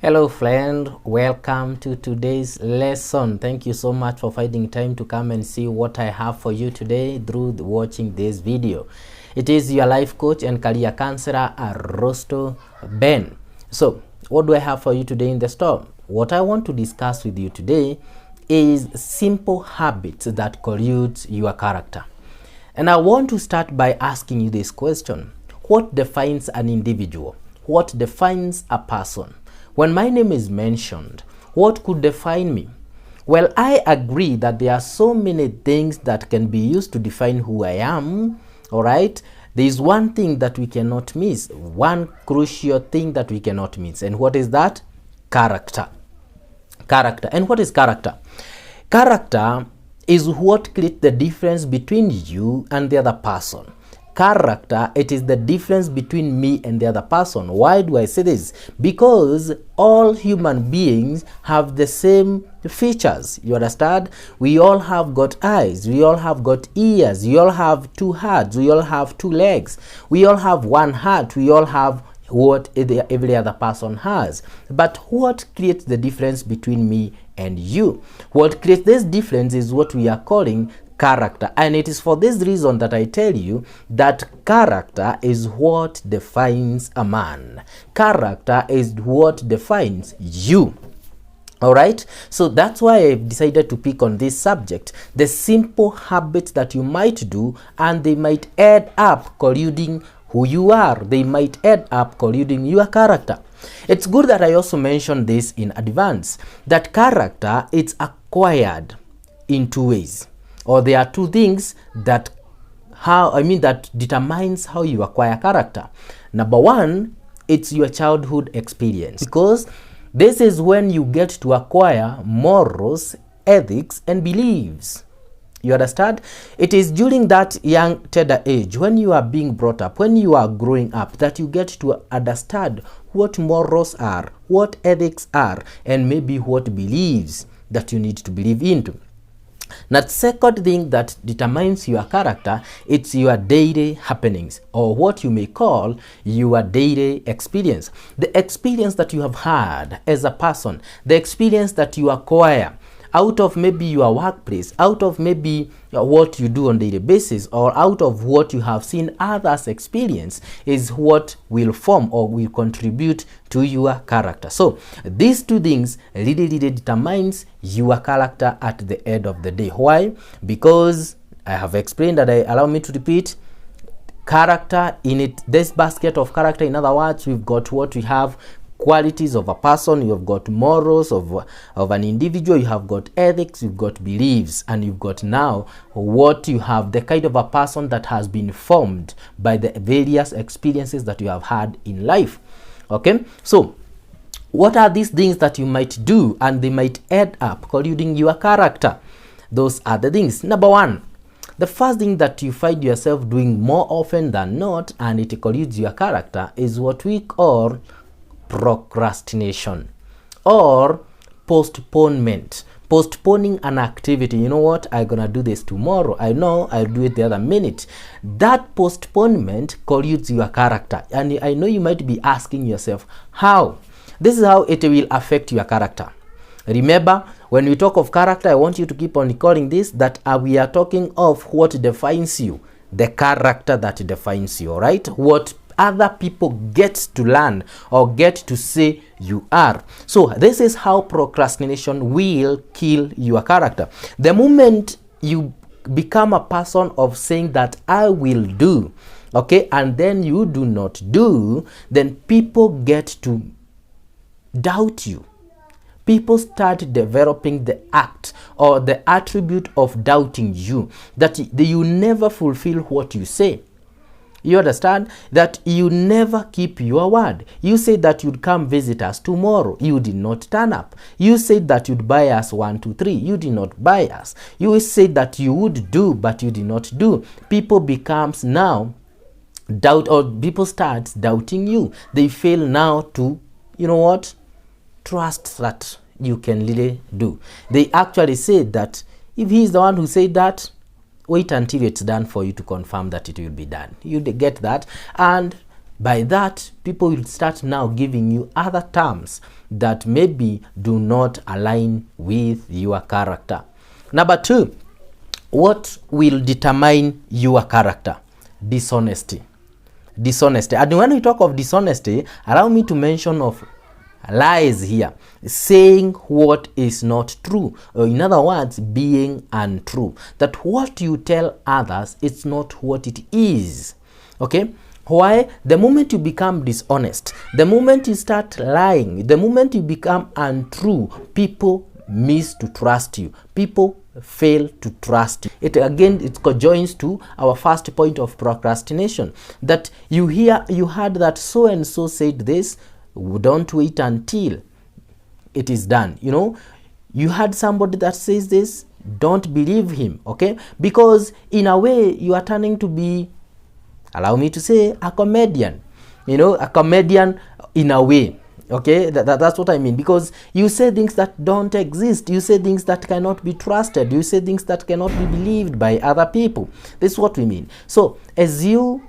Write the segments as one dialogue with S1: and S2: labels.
S1: Hello friend, welcome to today's lesson. Thank you so much for finding time to come and see what I have for you today through watching this video. It is your life coach and career counselor Arosto Ben. So what do I have for you today in the store? What I want to discuss with you today is simple habits that collude your character. And I want to start by asking you this question. What defines an individual? What defines a person? When my name is mentioned, what could define me? Well, I agree that there are so many things that can be used to define who I am, all right? There is one thing that we cannot miss, one crucial thing that we cannot miss. And what is that? Character. Character. And what is character? Character is what creates the difference between you and the other person. Character, it is the difference between me and the other person. Why do I say this? Because all human beings have the same features. You understand? We all have got eyes, we all have got ears, we all have two hearts, we all have two legs, we all have one heart, we all have what every other person has. But what creates the difference between me and you? What creates this difference is what we are calling character. And it is for this reason that I tell you that character is what defines a man. Character is what defines you. All right, so that's why I've decided to pick on this subject, the simple habits that you might do, and they might add up colluding who you are. They might add up colluding your character. It's good that I also mentioned this in advance, that character is acquired in two ways. Or there are two things that that determines how you acquire character. Number one, it's your childhood experience, because this is when you get to acquire morals, ethics, and beliefs. You understand? It is during that young tender age, when you are being brought up, when you are growing up, that you get to understand what morals are, what ethics are, and maybe what beliefs that you need to believe into. Now, the second thing that determines your character, it's your daily happenings, or what you may call your daily experience. The experience that you have had as a person, the experience that you acquire out of maybe your workplace, out of maybe what you do on a daily basis, or out of what you have seen others experience, is what will form or will contribute to your character. So these two things really determines your character at the end of the day. Why? Because I have explained that. Allow me to repeat. Character in it, this basket of character, in other words, we've got what we have: qualities of a person, you have got morals of an individual, you have got ethics, you've got beliefs, and you've got now what you have, the kind of a person that has been formed by the various experiences that you have had in life. Okay, so what are these things that you might do and they might add up colluding your character? Those are the things. Number one, the first thing that you find yourself doing more often than not, and it colludes your character, is what we call procrastination or postponement. Postponing an activity. You know what, I'm gonna do this tomorrow, I know I'll do it the other minute. That postponement colludes your character. And I know you might be asking yourself, how? This is how it will affect your character. Remember, when we talk of character, I want you to keep on recalling this, that we are talking of what defines you, the character that defines you, all right? What other people get to learn or get to say you are. So this is how procrastination will kill your character. The moment you become a person of saying that I will do, okay, and then you do not do, then people get to doubt you. People start developing the act or the attribute of doubting you, that you never fulfill what you say. You understand? That you never keep your word. You said that you'd come visit us tomorrow. You did not turn up. You said that you'd buy us 1, 2, 3. You did not buy us. You said that you would do, but you did not do. People becomes now doubt, or people start doubting you. They fail now to, you know what, trust that you can really do. They actually say that if he's the one who said that, wait until it's done for you to confirm that it will be done. You get that, and By that, people will start now giving you other terms that maybe do not align with your character. Number 2, what will determine your character? Dishonesty. Dishonesty. And when we talk of dishonesty, allow me to mention of lies here, saying what is not true, or in other words, being untrue, that what you tell others is not what it is. Okay, why? The moment you become dishonest, the moment you start lying, the moment you become untrue, people miss to trust you, people fail to trust you. It conjoins to our first point of procrastination, that you heard that so and so said this, don't wait until it is done. You had somebody that says this, don't believe him. Okay, because in a way you are turning to be, allow me to say, a comedian. A comedian in a way. Okay, that's what I mean, because you say things that don't exist, you say things that cannot be trusted, you say things that cannot be believed by other people. This is what we mean. So as you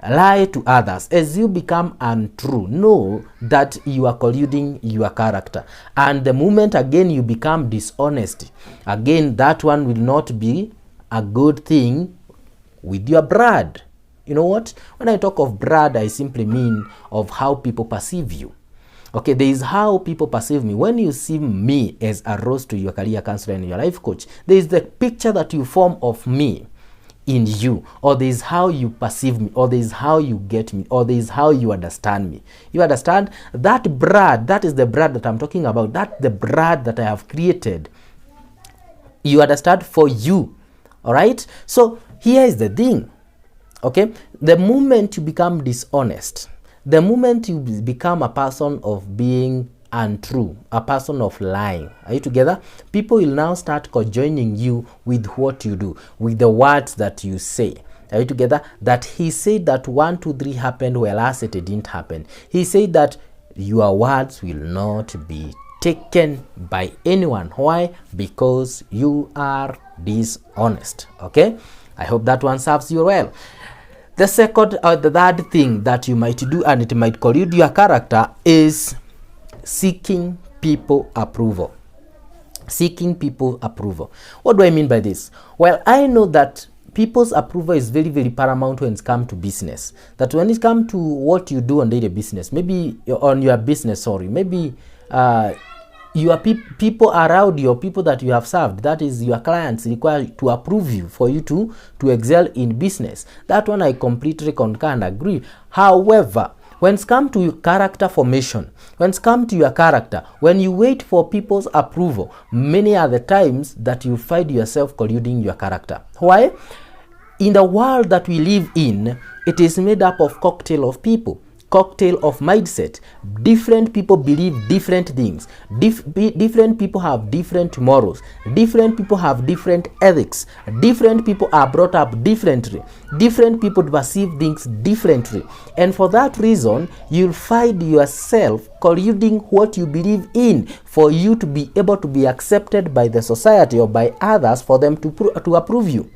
S1: lie to others, as you become untrue, know that you are colluding your character. And the moment again you become dishonest, again that one will not be a good thing with your brand. You know what? When I talk of brand, I simply mean of how people perceive you. Okay, there is how people perceive me. When you see me as a rose to your career counselor and your life coach, there is the picture that you form of me in you, or there is how you perceive me, or there is how you get me, or there is how you understand me. You understand? That brand, that is the brand that I'm talking about. That's the brand that I have created. You understand? For you. All right? So here is the thing. Okay, the moment you become dishonest, the moment you become a person of being untrue, a person of lying, are you together? People will now start conjoining you with what you do, with the words that you say. Are you together? That he said that 1, 2, 3 happened, whereas it didn't happen. He said that your words will not be taken by anyone. Why? Because you are dishonest. Okay, I hope that one serves you well. The second or the third thing that you might do, and it might collude your character, is seeking people approval. Seeking people approval. What do I mean by this? Well, I know that people's approval is very, very paramount when it comes to business. That when it comes to what you do on daily business, maybe on your business, maybe your people around you, people that you have served, that is your clients, require to approve you for you to excel in business. That one I completely concur and agree. However, when it comes to your character formation, when it comes to your character, when you wait for people's approval, many are the times that you find yourself colluding your character. Why? In the world that we live in, it is made up of cocktail of people. Cocktail of mindset. Different people believe different things. Different people have different morals. Different people have different ethics. Different people are brought up differently. Different people perceive things differently. And for that reason, you'll find yourself colluding what you believe in for you to be able to be accepted by the society or by others, for them to approve you.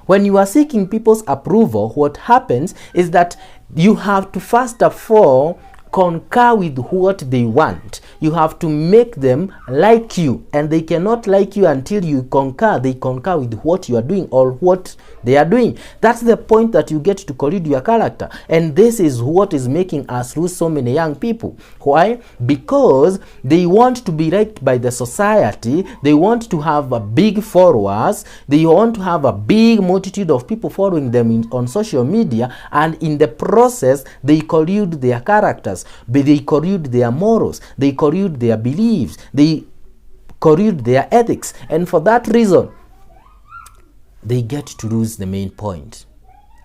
S1: When you are seeking people's approval, what happens is that you have to first of all concur with what they want. You have to make them like you, and they cannot like you until you concur. They concur with what you are doing or what they are doing. That's the point that you get to collude your character. And this is what is making us lose so many young people. Why? Because they want to be liked by the society. They want to have a big followers. They want to have a big multitude of people following them on social media. And in the process, they collude their characters. They collude their morals. They collude their beliefs. They collude their ethics. And for that reason, they get to lose the main point.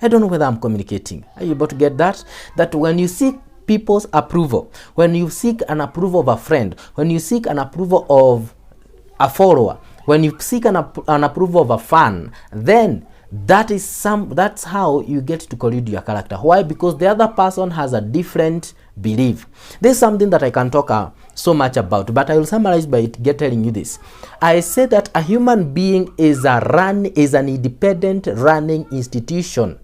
S1: I don't know whether I'm communicating. Are you able to get that? That when you seek people's approval, when you seek an approval of a friend, when you seek an approval of a follower, when you seek an approval of a fan, then that's how you get to collude your character. Why? Because the other person has a different belief. This is something that I can talk so much about, but I will summarize by telling you this. I say that a human being is an independent running institution.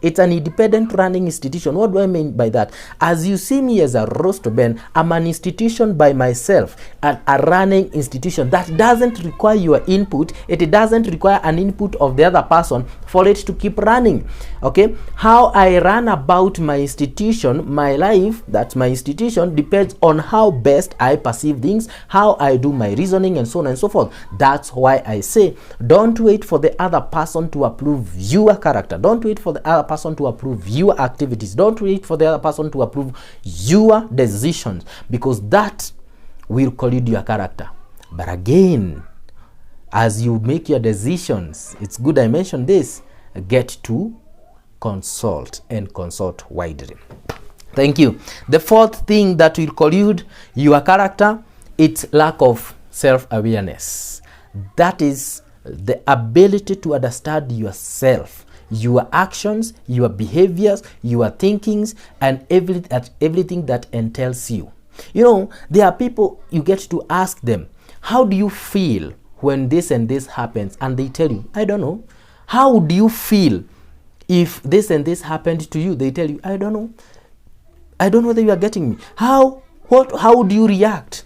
S1: It's an independent running institution. What do I mean by that? As you see me as a Rosto Ben, I'm an institution by myself, a running institution that doesn't require your input. It doesn't require an input of the other person for it to keep running. Okay, how I run about my institution, my life, that's my institution, depends on how best I perceive things, how I do my reasoning, and so on and so forth. That's why I say, don't wait for the other person to approve your character. Don't wait for the other person to approve your activities. Don't wait for the other person to approve your decisions, because that will collude your character. But again, as you make your decisions, it's good I mentioned this, get to consult and consult widely. Thank you. The fourth thing that will collude your character, it's lack of self-awareness. That is the ability to understand yourself, your actions, your behaviors, your thinkings, and everything that entails you. You know, there are people you get to ask them, how do you feel when this and this happens? And they tell you, I don't know. How do you feel if this and this happened to you? They tell you, I don't know. I don't know whether you are getting me. How do you react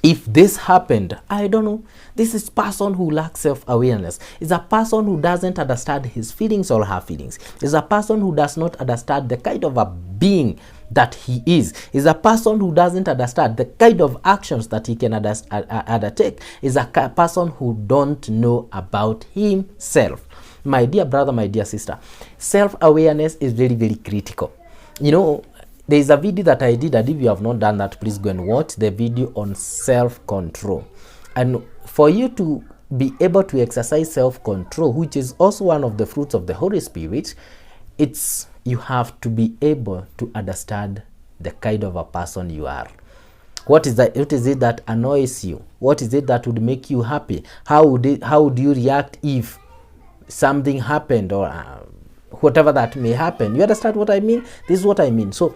S1: if this happened? I don't know. This is person who lacks self-awareness. It's a person who doesn't understand his feelings or her feelings. It's a person who does not understand the kind of a being that he is. Is a person who doesn't understand the kind of actions that he can undertake. Is a person who don't know about himself. My dear brother, my dear sister, self-awareness is very, very critical. You know, there is a video that I did, and if you have not done that, please go and watch the video on self-control. And for you to be able to exercise self-control, which is also one of the fruits of the Holy Spirit, you have to be able to understand the kind of a person you are. What is that? What is it that annoys you? What is it that would make you happy? How do you react if something happened, or whatever that may happen? You understand what I mean? This is what I mean. So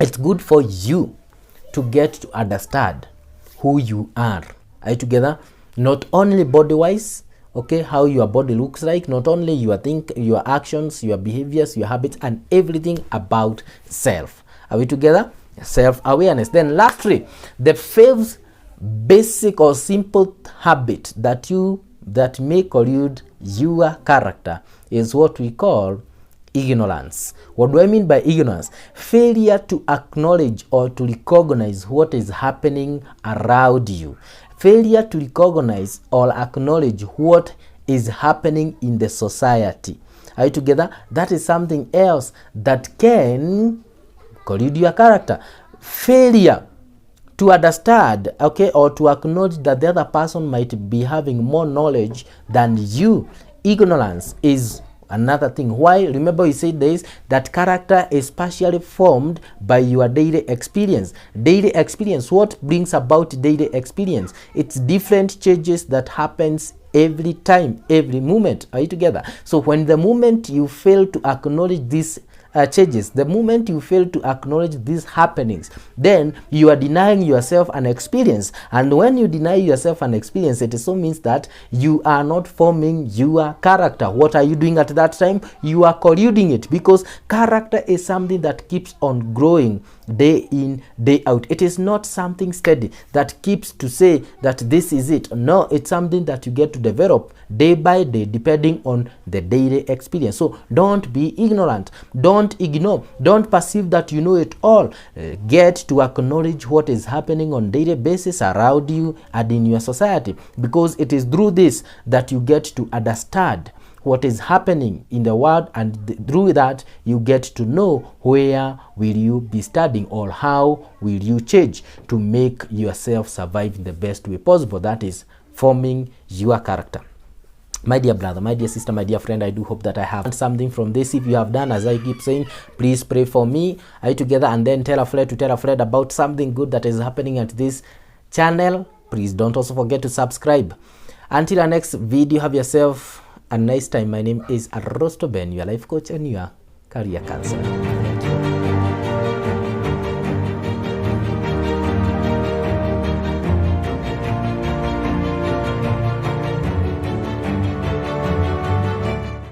S1: it's good for you to get to understand who you are. Are you together? Not only body-wise, okay, how your body looks like, not only your actions, your behaviors, your habits, and everything about self. Are we together? Self-awareness. Then lastly, the fifth basic or simple habit that may collude your character is what we call ignorance. What do I mean by ignorance? Failure to acknowledge or to recognize what is happening around you. Failure to recognize or acknowledge what is happening in the society. Are you together? That is something else that can collude your character. Failure to understand, okay, or to acknowledge that the other person might be having more knowledge than you. Ignorance is another thing. Why? Remember we said this, that character is partially formed by your daily experience. Daily experience, what brings about daily experience? It's different changes that happens every time, every moment. Are you together? So when the moment you fail to acknowledge this changes, the moment you fail to acknowledge these happenings, then you are denying yourself an experience. And when you deny yourself an experience, it so means that you are not forming your character. What are you doing at that time? You are colluding it, because character is something that keeps on growing day in, day out. It is not something steady that keeps to say that this is it. No, it's something that you get to develop day by day depending on the daily experience. So don't be ignorant. Don't ignore. Don't perceive that you know it all. Get to acknowledge what is happening on daily basis around you and in your society, because it is through this that you get to understand what is happening in the world, and through that you get to know where will you be studying or how will you change to make yourself survive in the best way possible. That is forming your character. My dear brother, my dear sister, my dear friend, I do hope that I have learned something from this. If you have done, as I keep saying, please pray for me. Are you together? And then tell a friend to tell a friend about something good that is happening at this channel. Please don't also forget to subscribe. Until our next video, have yourself a nice time. My name is Rosto Ben, your life coach and your career counselor.